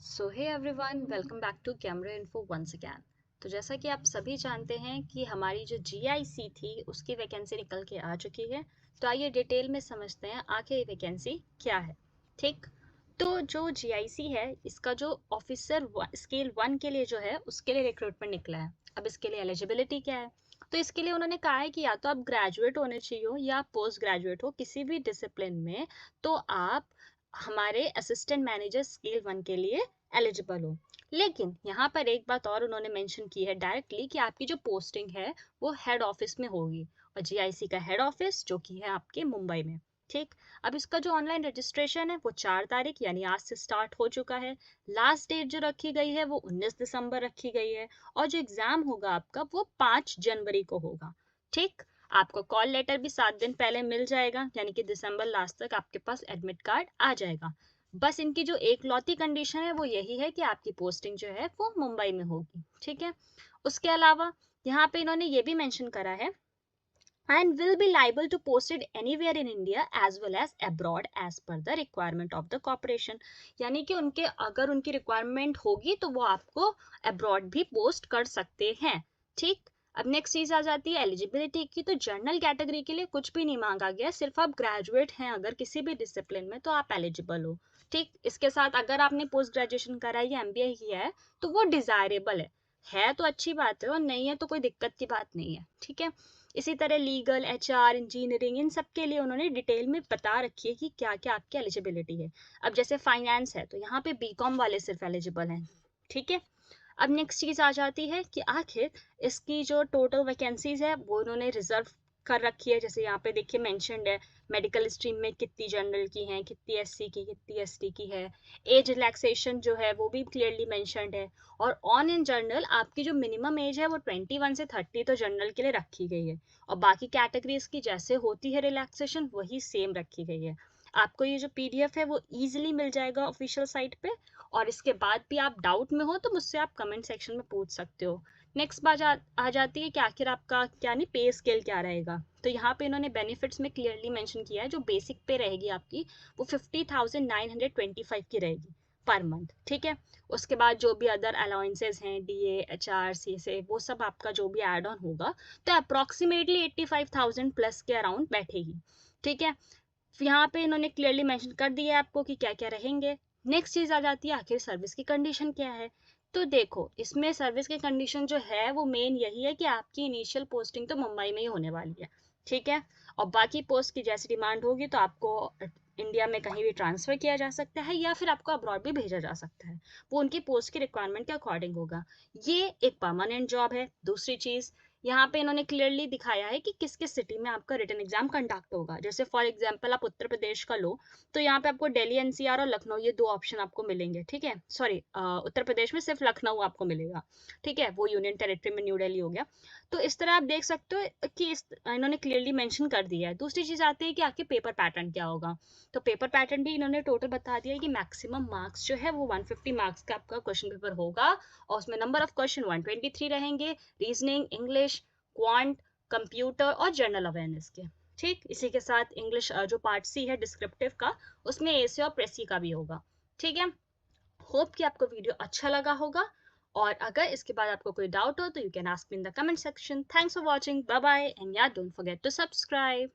So hey everyone, welcome back to camera info once again. तो जैसा कि आप सभी जानते हैं कि हमारी जो जीआईसी थी उसकी वैकेंसी निकल के आ चुकी है। तो आइए डिटेल में समझते हैं आखिर ये वैकेंसी क्या है। ठीक, तो जो जीआईसी है इसका जो ऑफिसर स्केल 1 के लिए जो है उसके लिए रिक्रूटमेंट निकला है। अब इसके लिए एलिजिबिलिटी क्या है, तो इसके लिए उन्होंने कहा है कि या तो आप ग्रेजुएट होने चाहिए हो या पोस्ट ग्रेजुएट हो किसी भी डिसिप्लिन में, तो आप हमारे असिस्टेंट मैनेजर स्केल 1 के लिए एलिजिबल हो। लेकिन यहाँ पर एक बात और उन्होंने मेंशन की है डायरेक्टली कि आपकी जो पोस्टिंग है वो हेड ऑफिस में होगी, और जीआईसी का हेड ऑफिस जो कि है आपके मुंबई में। ठीक, अब इसका जो ऑनलाइन रजिस्ट्रेशन है वो 4 तारीख यानी आज से स्टार्ट हो चुका है। लास्ट डेट जो रखी गई है वो 19 दिसंबर रखी गई है, और जो एग्जाम होगा आपका वो 5 जनवरी को होगा। ठीक, आपको कॉल लेटर भी 7 दिन पहले मिल जाएगा, यानी कि दिसंबर लास्ट तक आपके पास एडमिट कार्ड आ जाएगा। बस इनकी जो एक लौती कंडीशन है वो यही है कि आपकी पोस्टिंग जो है वो मुंबई में होगी। ठीक है, उसके अलावा यहाँ पे इन्होंने ये भी मेंशन करा है and will be liable to post it anywhere in India as well as abroad as per the requirement of the corporation। यानी कि उनके अगर उनकी रिक्वायरमेंट होगी तो वो आपको अब्रॉड भी पोस्ट कर सकते हैं। ठीक, अब नेक्स्ट चीज आ जाती है एलिजिबिलिटी की। तो जनरल कैटेगरी के लिए कुछ भी नहीं मांगा गया, सिर्फ आप ग्रेजुएट हैं अगर किसी भी डिसिप्लिन में तो आप एलिजिबल हो। ठीक, इसके साथ अगर आपने पोस्ट ग्रेजुएशन करा है या एमबीए किया है तो वो डिजायरेबल है तो अच्छी बात है, और नहीं है तो कोई दिक्कत की बात नहीं है। ठीक है, इसी तरह लीगल, एचआर, इंजीनियरिंग, इन सब के लिए उन्होंने डिटेल में बता रखी है कि क्या क्या आपकी एलिजिबिलिटी है। अब जैसे फाइनेंस है तो यहाँ पे बीकॉम वाले सिर्फ एलिजिबल हैं। ठीक है, अब नेक्स्ट चीज आ जाती है कि आखिर इसकी जो टोटल वैकेंसीज है वो उन्होंने रिजर्व कर रखी है। जैसे यहाँ पे देखिए मेंशन्ड है मेडिकल स्ट्रीम में कितनी जनरल की हैं, कितनी एससी की, कितनी एसटी की है। एज रिलैक्सेशन जो है वो भी क्लियरली मेंशन्ड है। और ऑन इन जनरल आपकी जो मिनिमम एज है वो 21 से 30 तो जनरल के लिए रखी गई है, और बाकी कैटेगरीज की जैसे होती है रिलैक्सेशन वही सेम रखी गई है। आपको ये जो पीडीएफ है वो इजीली मिल जाएगा ऑफिशियल साइट पे, और इसके बाद भी आप डाउट में हो तो मुझसे आप कमेंट सेक्शन में पूछ सकते हो। नेक्स्ट बात आ जाती है कि आखिर आपका क्या नहीं पे स्केल क्या रहेगा। तो यहाँ पे इन्होंने बेनिफिट्स में क्लियरली मेंशन किया है जो बेसिक पे रहेगी आपकी वो 50,925 की रहेगी पर मंथ। ठीक है, उसके बाद जो भी अदर अलाउंसेस हैं डीए एचआर सी से वो सब आपका जो भी एड ऑन होगा तो अप्रोक्सीमेटली 85,000 प्लस के अराउंड बैठेगी। ठीक है, यहाँ पे इन्होंने क्लियरली मेंशन कर दिया है आपको कि क्या क्या रहेंगे। नेक्स्ट चीज आ जाती है आखिर सर्विस की कंडीशन क्या है। तो देखो इसमें सर्विस की कंडीशन जो है वो मेन यही है कि आपकी इनिशियल पोस्टिंग तो मुंबई में ही होने वाली है। ठीक है, और बाकी पोस्ट की जैसी डिमांड होगी तो आपको इंडिया में कहीं भी ट्रांसफर किया जा सकता है या फिर आपको अब्रॉड भी भेजा जा सकता है। वो उनकी पोस्ट की रिक्वायरमेंट के अकॉर्डिंग होगा। ये एक परमानेंट जॉब है। दूसरी चीज यहाँ पे इन्होंने क्लियरली दिखाया है कि किस किस सिटी में आपका रिटन एग्जाम कंडक्ट होगा। जैसे फॉर एग्जांपल आप उत्तर प्रदेश का लो तो यहाँ पे आपको दिल्ली एनसीआर और लखनऊ ये दो ऑप्शन आपको मिलेंगे। ठीक है, सॉरी उत्तर प्रदेश में सिर्फ लखनऊ आपको मिलेगा। ठीक है, वो यूनियन टेरिटरी में न्यू दिल्ली हो गया। तो इस तरह आप देख सकते हो कि इन्होंने क्लियरली मेंशन कर दिया है। दूसरी चीज आती है कि आपके पेपर पैटर्न क्या होगा। तो पेपर पैटर्न भी इन्होंने टोटल बता दिया है कि मैक्सिमम मार्क्स जो है वो 150 मार्क्स का आपका क्वेश्चन पेपर होगा, और उसमें नंबर ऑफ क्वेश्चन 123 रहेंगे, रीजनिंग, इंग्लिश, क्वांट, कंप्यूटर और जनरल अवेयरनेस के। ठीक, इसी के साथ इंग्लिश जो पार्ट सी है डिस्क्रिप्टिव का उसमें एसे और प्रेसी का भी होगा। ठीक है, होप कि आपको वीडियो अच्छा लगा होगा, और अगर इसके बाद आपको कोई डाउट हो तो you can ask me in the comment section. Thanks for watching, bye bye, and yeah don't forget to subscribe.